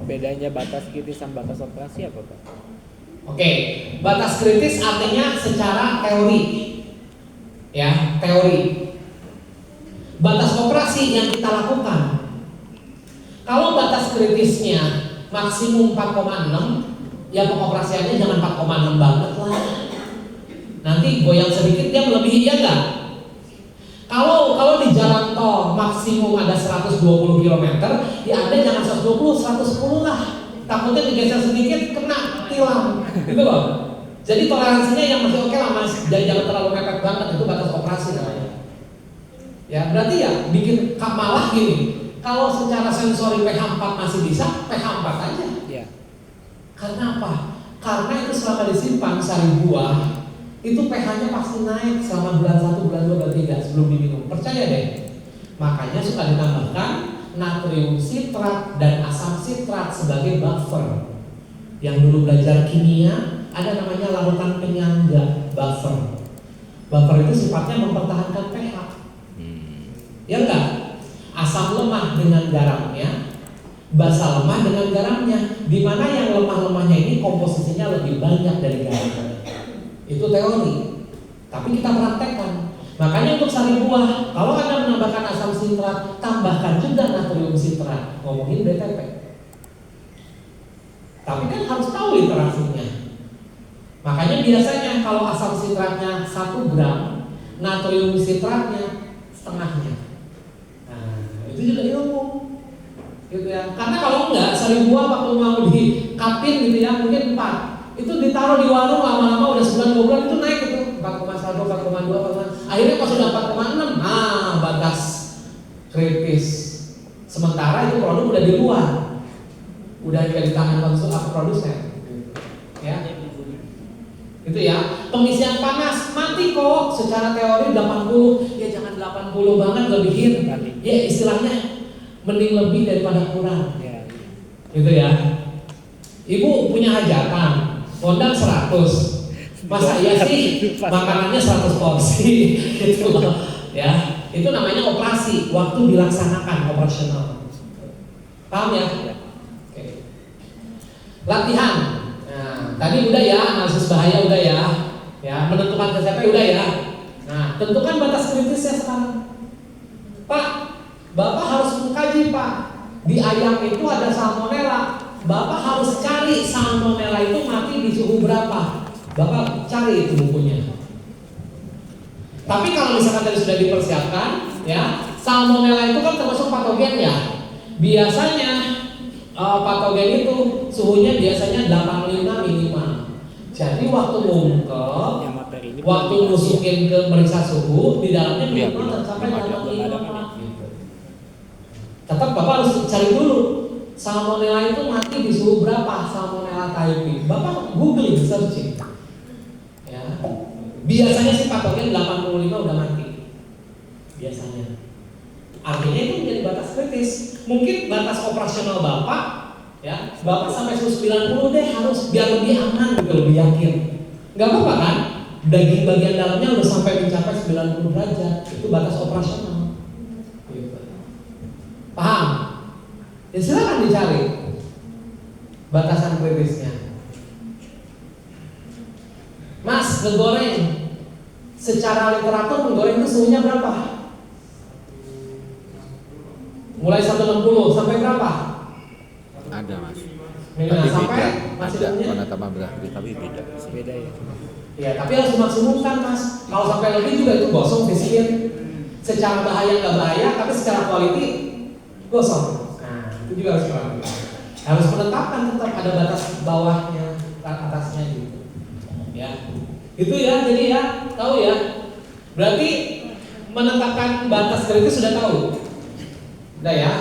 Bedanya batas kritis sama batas operasi apa, Pak? Oke, batas kritis artinya secara teori. Ya, teori. Batas operasi yang kita lakukan. Kalau batas kritisnya maksimum 4,6, ya pengoperasiannya jangan 4,6 banget lah. Nanti goyang sedikit dia melebihi, ya enggak? Kalau di jalan tol maksimum ada 120 km, ya Anda jangan 120, 110 lah. Takutnya digeser sedikit kena tilang, gitu loh. Jadi toleransinya yang masih oke lah Mas, jangan terlalu mepet banget, itu batas operasi namanya. Ya, berarti ya bikin malah gini. Kalau secara sensori pH 4 masih bisa, pH 4 aja. Iya. Karena apa? Karena itu selama disimpan sari buah, itu pH-nya pasti naik selama bulan 1, bulan 2, bulan 3 sebelum diminum. Percaya deh. Makanya suka ditambahkan natrium sitrat dan asam sitrat sebagai buffer. Yang dulu belajar kimia, ada namanya larutan penyangga, buffer. Buffer itu sifatnya mempertahankan pH. Ya enggak? Asam lemah dengan garamnya, basa lemah dengan garamnya. Di mana yang lemah-lemahnya ini komposisinya lebih banyak dari garamnya. Itu teori. Tapi kita praktekkan. Makanya untuk sari buah, kalau Anda menambahkan asam sitrat, tambahkan juga natrium sitrat. Ngomongin BTP. Tapi kan harus tahu literasinya. Makanya biasanya kalau asam sitratnya 1 gram, natrium sitratnya setengahnya. Itu juga ilmu, gitu ya. Karena kalau enggak, sari buah waktu mau dikapin gitu ya, mungkin 4. Itu ditaruh di warung lama-lama udah sebulan 2 bulan itu naik itu 4,1, 4,2, akhirnya pas sudah 4,6, batas kritis. Sementara itu produk udah di luar, udah di tangan produsen, ya. Itu ya, pengisian panas mati kok secara teori 80, ya jangan 80 banget lebihin. Ya istilahnya mending lebih daripada kurang. Ya. Gitu ya. Ibu punya hajatan, kondang 100. Masa iya sih makanannya 100 porsi gitu loh. Ya, itu namanya operasi, waktu dilaksanakan operasional. Paham ya? Oke. Latihan. Nah, tadi udah ya, analisis bahaya udah ya. Ya, menentukan TCP udah ya. Nah, tentukan batas kritisnya sekarang. Pak, Bapak harus mengkaji Pak. Di ayam itu ada salmonella. Bapak harus cari salmonella itu mati di suhu berapa. Bapak cari itu bukunya. Tapi kalau misalkan tadi sudah dipersiapkan, ya, salmonella itu kan termasuk patogen ya. Biasanya patogen itu suhunya biasanya 85 minimal. Jadi waktu ngungkep, waktu musuhin ke meriksa suhu, di dalamnya minimal tercapai 85. Tetap Bapak harus cari dulu salmonella itu mati di suhu berapa, salmonella typhi. Bapak googling, searching. Ya. Biasanya sih patogen 85 udah mati. Biasanya. Artinya itu menjadi batas kritis. Mungkin batas operasional Bapak, ya, Bapak sampai suhu 90 deh harus biar lebih aman, juga lebih yakin. Gak apa-apa kan? Daging bagian dalamnya udah sampai mencapai 90 derajat, itu batas operasional. Paham? Ya silakan dicari batasan kritisnya. Mas, ngegoreng secara literatur menggoreng itu suhunya berapa? Mulai 160 sampai berapa? Ada Mas. Minimal sampai ada maksimumnya? warna tambah berarti tapi beda. Beda ya. Ya, tapi harus dimaksimumkan Mas. Kalau sampai lebih juga itu gosong, fisik. Secara bahaya nggak bahaya, tapi secara quality gosong. Nah, itu juga harus dilakukan. Harus menetapkan tetap ada batas bawahnya, atasnya gitu. Ya, itu ya. Jadi ya, tahu ya. Berarti menetapkan batas kritis sudah tahu. Udah ya.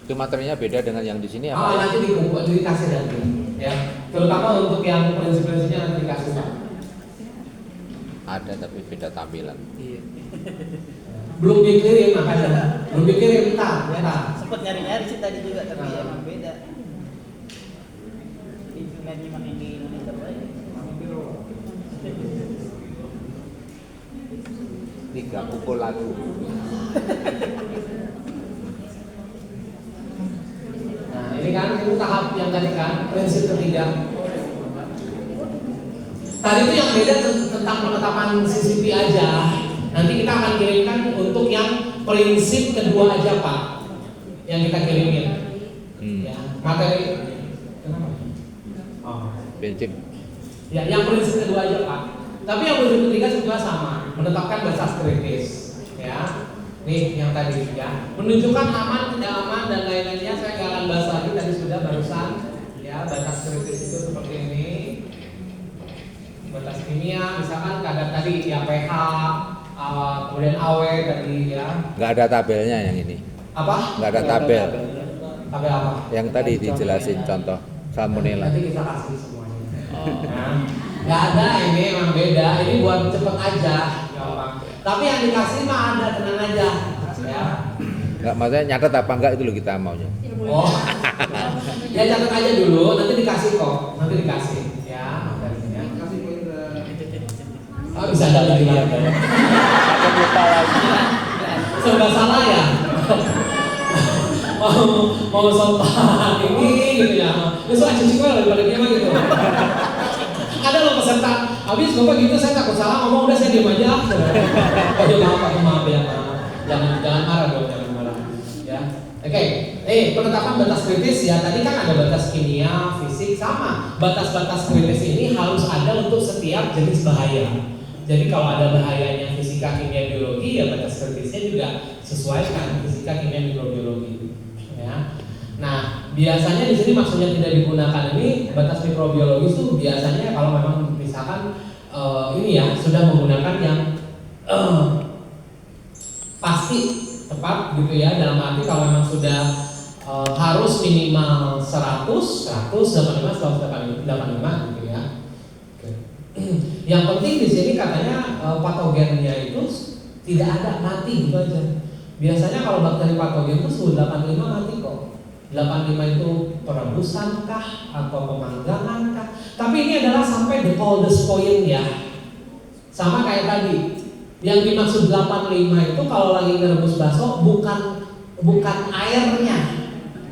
Itu materinya beda dengan yang di sini apa? Nanti dikasih nanti. Ya, terutama untuk yang prinsip-prinsipnya nanti dikasih Pak. Ada tapi beda tampilan. Iya. Belum dikirim makanya. Belum dikirim entar. Sempat nyari-nyari sih tadi juga tapi emang beda. Nggak nyimak yang di monitor aja. 3 pukul lagu. Nah, ini kan itu tahap yang tadi kan, prinsip ketiga. Tadi itu yang beda tentang penetapan CCP aja. Nanti kita akan kirimkan untuk yang prinsip kedua aja Pak, yang kita kirimin. Ya, materi. Kenapa? Oh. Prinsip. Ya, yang prinsip kedua aja Pak. Tapi yang prinsip ketiga juga sama, menetapkan batas kritis. Ya, nih yang tadi ya, menunjukkan aman, tidak aman dan lain-lainnya. Saya nggak akan bahas lagi, tadi sudah barusan. Ya, batas kritis itu seperti ini. Batas kimia, misalkan kadar tadi ya pH, kemudian AW tadi ya. Nggak ada tabelnya yang ini. Apa? Nggak ada tabel. Tabel apa? Yang tadi dijelasin contoh salmonella. Nanti kita kasih semuanya. Nah, nggak ada, ini emang beda. Ini buat cepet aja, gampang. Tapi yang dikasih mah ada, tenang aja. Ya. Nggak, maksudnya nyatet apa enggak itu loh kita maunya. Oh, ya catat aja dulu, nanti dikasih kok, nanti dikasih. Ya, materinya. Oh, bisa ada lagi ya. Aku lupa lagi. Serba salah ya. mau sopan ini gitu ya. Besok aja sih daripada dia mah gitu. Ada loh peserta, habis bapak gitu saya takut salah ngomong udah saya diam aja. Oh ya maaf ya jangan marah dong, jangan marah. Ya, oke. Penetapan batas kritis ya tadi kan ada batas kimia, fisik sama. Batas-batas kritis ini harus ada untuk setiap jenis bahaya. Jadi kalau ada bahayanya fisika, kimia, biologi ya batas kritisnya juga sesuaikan fisika, kimia, mikrobiologi. Ya. Nah, biasanya di sini maksudnya tidak digunakan ini batas mikrobiologis itu biasanya kalau memang misalkan ini ya sudah menggunakan yang pasti tepat gitu ya, dalam arti kalau memang sudah harus minimal 100, 185, 185 gitu ya. Yang penting di sini katanya patogennya itu tidak ada, mati gitu aja. Biasanya kalau bakteri patogen itu suhu 85 mati kok. 85 itu perebusan kah atau pemanggangan kah? Tapi ini adalah sampai the coldest point ya. Sama kayak tadi. Yang dimaksud 85 itu kalau lagi ngerebus bakso bukan airnya,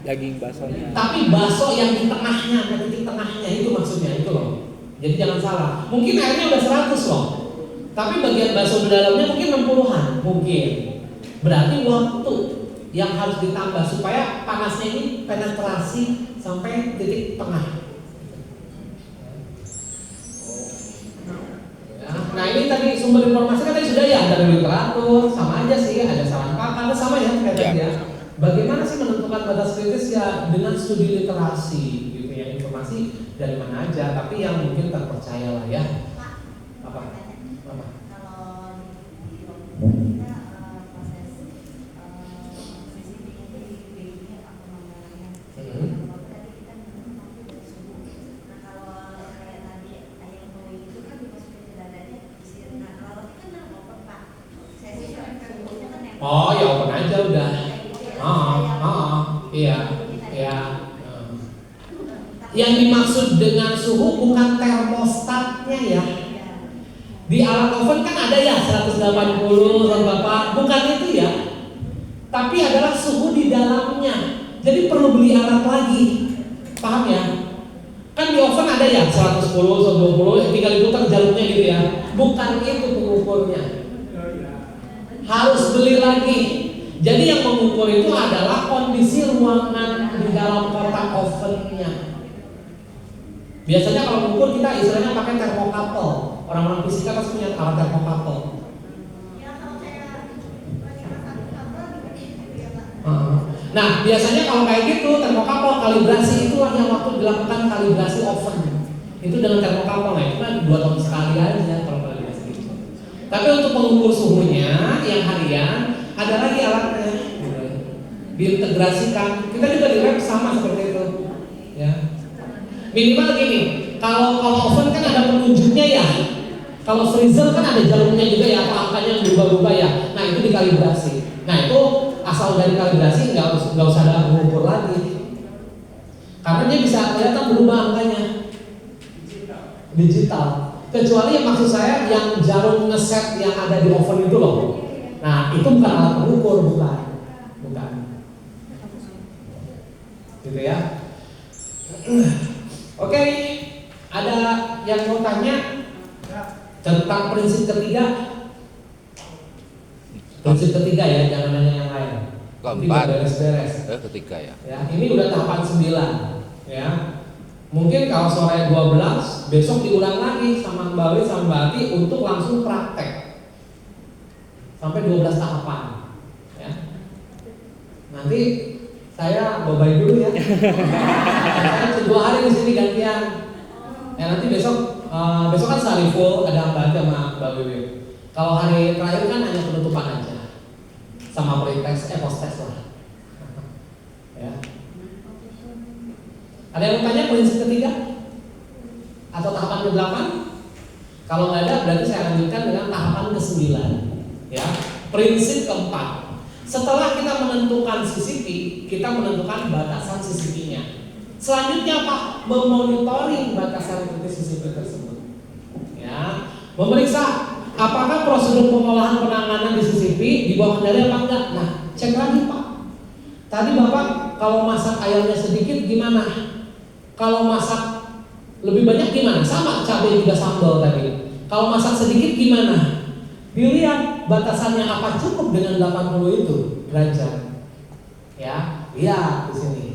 Daging baksonya. tapi bakso yang di tengahnya, titik tengahnya itu maksudnya itu loh. Jadi jangan salah. Mungkin airnya udah 100 loh. Tapi bagian bakso di dalamnya mungkin 60-an, mungkin. Berarti waktu yang harus ditambah supaya panasnya ini penetrasi sampai titik tengah. Nah ini tadi sumber informasi kan tadi sudah ya dari literatur, sama aja sih ada saran pakar, sama ya kayak tadi ya. Bagaimana sih menentukan batas kritis ya dengan studi literasi gitu ya, informasi dari mana aja, tapi yang mungkin terpercaya lah ya. Apa? Kalau kita proses CCTV itu di BI apa pengembangannya? Kalau tadi kita memang suhu. Nah kalau kayak tadi ayam koi itu kan dimasukin ke dadanya di sini. Nah kalau itu kan open Pak. Saya sih suhunya kan yang Oh ya open aja udah. Iya. Yang dimaksud dengan suhu bukan termostatnya ya. Di alat oven kan ada ya 180 berapa, bukan itu ya. Tapi adalah suhu di dalamnya. Jadi perlu beli alat lagi. Paham ya? Kan di oven ada ya 110, 120, tinggal diputar jalurnya gitu ya. Bukan itu pengukurnya. Harus beli lagi. Jadi yang mengukur itu adalah kondisi ruangan di dalam kotak ovennya. Biasanya kalau mengukur kita istilahnya pakai termokapel. Orang-orang fisika pasti punya alat termokapel. ya kalau kayak lagi masak apa gitu ya Pak. Nah, biasanya kalau kayak gitu termokapel kalibrasi itulah yang waktu dilakukan kalibrasi oven. Itu dengan termokapel, nah cuma 2 tahun sekali aja kalau kalibrasi gitu. Tapi untuk mengukur suhunya yang harian ada lagi alatnya. Diintegrasikan. Kita juga di lab sama seperti itu. Ya. Minimal gini, kalau oven kan ada penunjuknya ya. Kalau freezer kan ada jalurnya juga ya, angkanya yang berubah-ubah ya. Nah itu dikalibrasi. Nah itu asal dari kalibrasi nggak usah ada pengukur lagi. Karena dia bisa kelihatan berubah angkanya. Digital. Kecuali yang maksud saya yang jarum ngeset yang ada di oven itu loh. Nah itu bukan alat pengukur, bukan. Gitu ya. Oke, ada yang mau tanya tentang prinsip ketiga? Prinsip ketiga ya, jangan nanya yang lain. Keempat. Beres-beres. Ketiga ya. Ya, ini udah tahapan 9 ya. Mungkin kalau sore 12, besok diulang lagi sama Mbak Wi sama Mbak Ati untuk langsung praktek. Sampai 12 tahapan. Ya. Nanti saya bye-bye dulu ya. Saya 2 hari di sini gantian. Ya nanti besok kan sehari full ada Mbak Ati sama Mbak Wiwi. Kalau hari terakhir kan hanya penutupan aja. Sama pre-test, post-test lah. Ya. Ada yang mau tanya prinsip ketiga? Atau tahapan ke-8? Kalau nggak ada berarti saya lanjutkan dengan tahapan ke-9. Ya. Prinsip keempat. Setelah kita menentukan CCP, kita menentukan batasan CCP-nya. Selanjutnya apa? Memonitoring batasan kritis CCP tersebut. Ya. Memeriksa apakah prosedur pengolahan penanganan di CCP di bawah kendali apa enggak? Nah, cek lagi Pak. Tadi Bapak kalau masak ayamnya sedikit gimana? Kalau masak lebih banyak gimana? Sama cabai juga sambal tadi. Kalau masak sedikit gimana? Dilihat batasannya apa cukup dengan 80 itu derajat. Ya, lihat di sini.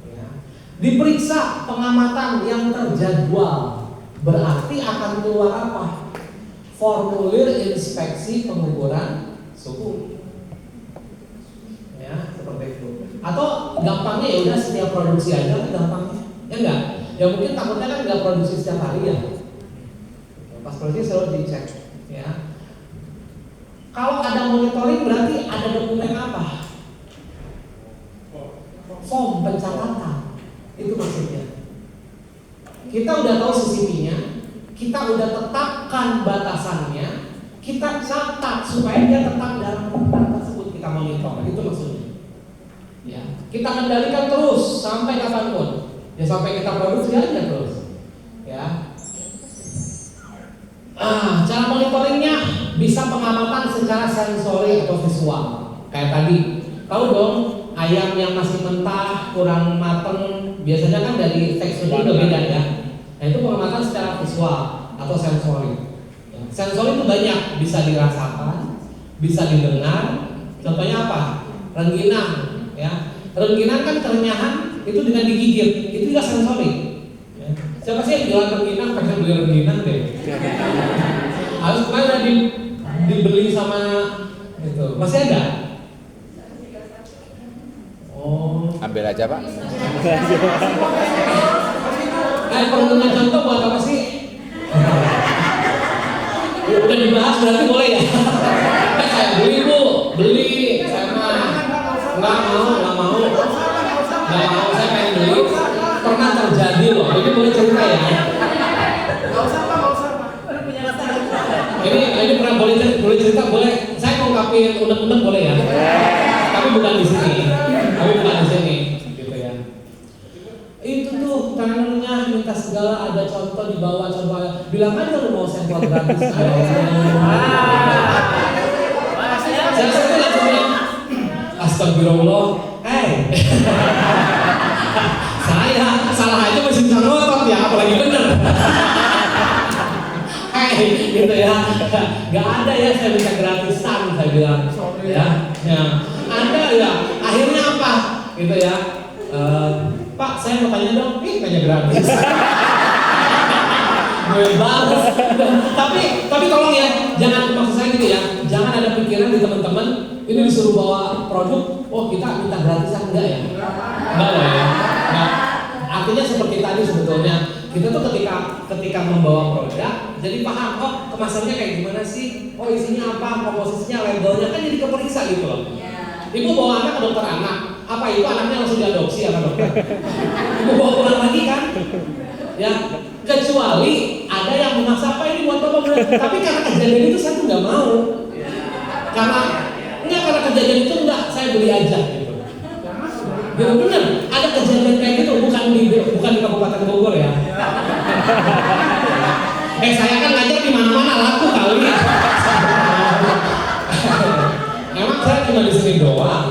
Ya. Diperiksa pengamatan yang terjadwal. Berarti akan keluar apa? Formulir inspeksi pengukuran suhu. Ya, seperti itu. Atau gampangnya ya udah setiap produksi aja kan gampangnya. Ya enggak? Ya mungkin takutnya kan enggak produksi setiap hari ya. Pas produksi selalu dicek, ya. Kalau ada monitoring berarti ada dokumen apa? Form pencatatan. Itu maksudnya. Kita udah tahu CCP-nya, kita udah tetapkan batasannya, kita catat supaya dia tetap dalam tentang tersebut, kita monitor. Itu maksudnya. Ya, kita kendalikan terus sampai kapanpun. Ya sampai kita produksi aja terus. Ya. Cara monitoringnya bisa pengamatan secara sensori atau visual. Kayak tadi, tahu dong ayam yang masih mentah, kurang mateng, biasanya kan dari teksturnya udah beda ya. Nah itu pengamatan secara visual atau sensori. Ya, sensori itu banyak, bisa dirasakan, bisa didengar. Contohnya apa? Rengginang, ya. Rengginang kan kerenyahan itu dengan digigit, itu juga sensori. Ya. Siapa sih yang jualan rengginang? Pengen beli rengginang deh. Harus kemana dibeli sama itu? Masih ada? Oh. Ambil aja Pak. Perlu contoh buat apa sih? Udah dibahas berarti boleh ya? Saya beli Bu, beli. Saya nggak mau. Saya pengen beli. Pernah terjadi loh. Ini boleh cerita ya? Nggak usah Pak. Ini pernah boleh cerita boleh. Saya mau ungkapin unek-unek boleh ya? Tapi bukan di sini. Gitu ya. Itu tuh tangannya minta segala, ada contoh di bawah, contoh bilang aja lu mau sampel gratis. Saya langsung bilang astagfirullah. Saya salah aja masih bisa ngotot ya, apalagi bener. Gitu ya. Gak ada ya saya bisa gratisan, saya bilang. Ya. Ada ya. Akhirnya apa? Gitu ya. Pak, saya mau tanya dong, tanya gratis. Gue banget. Tapi tolong ya, jangan maksud saya gitu ya. Jangan ada pikiran di teman-teman Ini disuruh bawa produk, oh kita minta gratisan enggak ya? Enggak lah ya. Nah, artinya seperti tadi sebetulnya kita tuh ketika membawa produk, jadi paham, oh kemasannya kayak gimana sih? Oh isinya apa? Komposisinya, labelnya kan jadi keperiksa gitu loh. Ibu bawa anak ke dokter anak, apa itu anaknya langsung diadopsi sama dokter? Ibu bawa pulang lagi kan? Ya, kecuali ada yang memaksa apa ini buat bapak bener. Tapi karena kejadian itu saya tuh nggak mau. Karena kejadian itu enggak, saya beli aja gitu. Ya bener, ada kejadian kayak gitu, bukan di Kabupaten Bogor ya. Saya kan ngajar di mana-mana laku kali. Emang saya cuma di sini doang.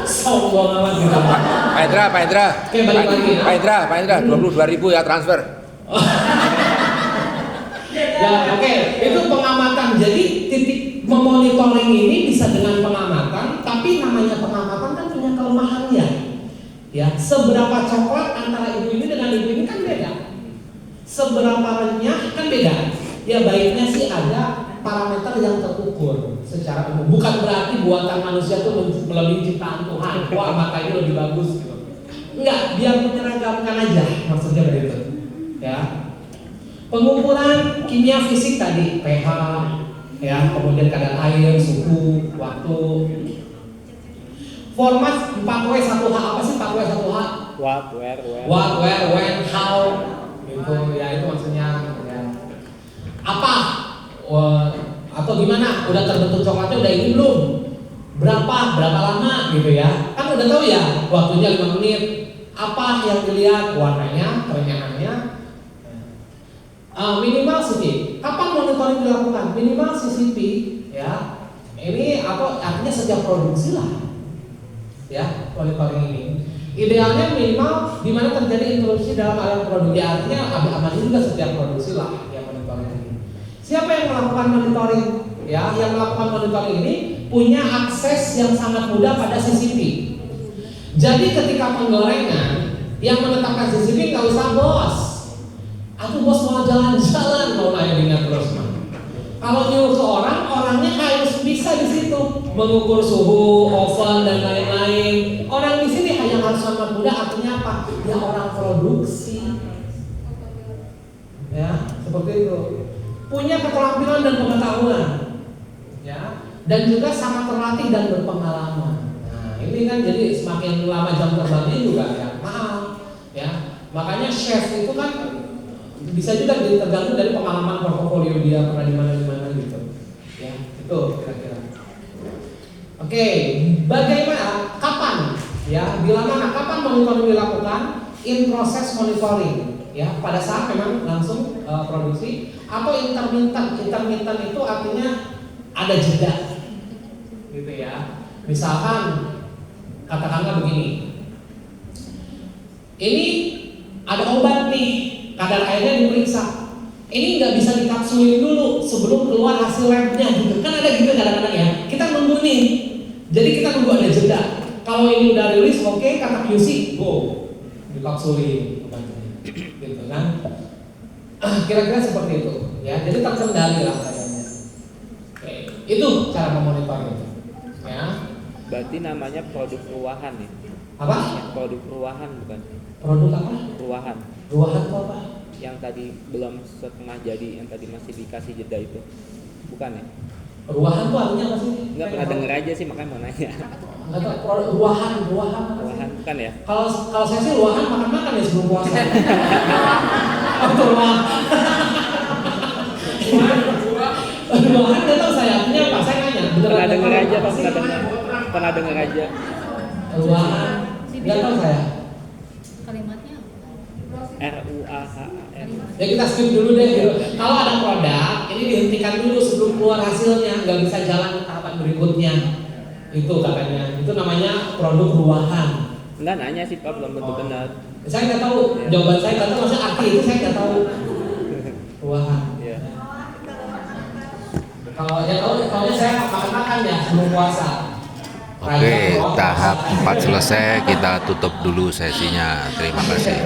Sombong amat gitu. Pak Indra. Oke, balik lagi. Pak Indra, 22.000 ya transfer. Ya, oke. Itu pengamatan. Jadi titik memonitoring ini bisa dengan pengamatan, tapi namanya pengamatan kan punya kelemahannya. Ya, seberapa coklat antara ibu ini dengan ibu ini kan beda. Seberapa renyah kan beda. Ya baiknya sih ada parameter yang terukur secara umum. Bukan berarti buatan manusia itu melebihi ciptaan Tuhan. Wah, mata ini lebih bagus gitu. Enggak, biar menyeragamkan aja maksudnya begitu. Ya. Pengukuran kimia fisik tadi, pH, ya, kemudian kadar air, suhu, waktu. Format 4W 1H, apa sih 4W 1H? What, where. What, where, when, how, gitu ya, itu maksudnya ya. Apa? Atau gimana? Udah terbentuk coklatnya udah ini belum? Berapa lama gitu ya? Kan udah tahu ya, waktunya 5 menit. Apa yang dilihat? Warnanya, kerenyahannya. Minimal CCP. Kapan monitoring dilakukan? Minimal CCP, ya. Ini artinya setiap produksi lah, ya, monitoring ini. Idealnya minimal di mana terjadi interupsi dalam aliran produksi. Artinya aman juga setiap produksi lah, ya, monitoring ini. Siapa yang melakukan monitoring? Ya, yang melakukan monitoring ini punya akses yang sangat mudah pada CCP. Jadi ketika penggorengan yang menetapkan CCP nggak usah bos. Aku bos mau jalan-jalan, mau nanya terus mah. Kalau nyuruh ke orang, orangnya harus bisa di situ mengukur suhu, oven dan lain-lain. Orang di sini hanya harus sangat mudah, artinya apa? Ya orang produksi. Ya, seperti itu. Punya keterampilan dan pengetahuan. Ya, dan juga sangat terlatih dan berpengalaman. Nah, ini kan jadi semakin lama jam terbangnya juga ya mahal. Ya, makanya chef itu kan bisa juga tergantung dari pengalaman portofolio dia pernah di mana gitu. Ya, itu kira-kira. Oke, bagaimana? Kapan? Ya, bila mana? Kapan monitoring dilakukan? In proses monitoring. Ya, pada saat memang langsung produksi atau intermittent. Intermittent itu artinya ada jeda, gitu ya. Misalkan katakanlah begini. Ini ada obat nih. Kadar airnya diperiksa. Ini nggak bisa dikapsulin dulu sebelum keluar hasil labnya gitu. Kan ada gitu kadang-kadang ya. Kita nunggu nih. Jadi kita nunggu ada jeda. Kalau ini udah rilis, oke, kata QC, go, dikapsulin. Gitu kan. Kira-kira seperti itu. Ya, jadi terkendali lah kayaknya. Oke, itu cara memonitor itu. Ya. Berarti namanya produk ruahan nih. Apa? Produk ruahan bukan? Produk apa? Ruahan. Ruahan itu apa? Yang tadi belum setengah jadi, yang tadi masih dikasih jeda itu, bukan ya? Ruahan tuh artinya apa sih? Nggak pernah denger aja sih, makanya mau nanya. Nggak tahu. Ruahan apa sih? Ruahan bukan ya? Kalau saya sih ruahan makan ya sebelum puasa. Apa ruahan? Ruahan nggak tahu saya punya apa? Saya nanya. Pernah denger aja, pernah denger aja. Ruahan nggak tahu saya. Kalimatnya RUAHAN. Ya kita skip dulu deh. Gitu. Kalau ada produk, ini dihentikan dulu sebelum keluar hasilnya, nggak bisa jalan ke tahapan berikutnya. Itu katanya. Itu namanya produk ruahan. Enggak nanya sih Pak, belum tentu benar. Saya nggak tahu. Jawaban saya nggak tahu. Maksudnya arti itu saya nggak tahu. Ruahan. Iya. Kalau saya makan ya sebelum puasa. Oke, tahap 4 selesai, kita tutup dulu sesinya. Terima kasih.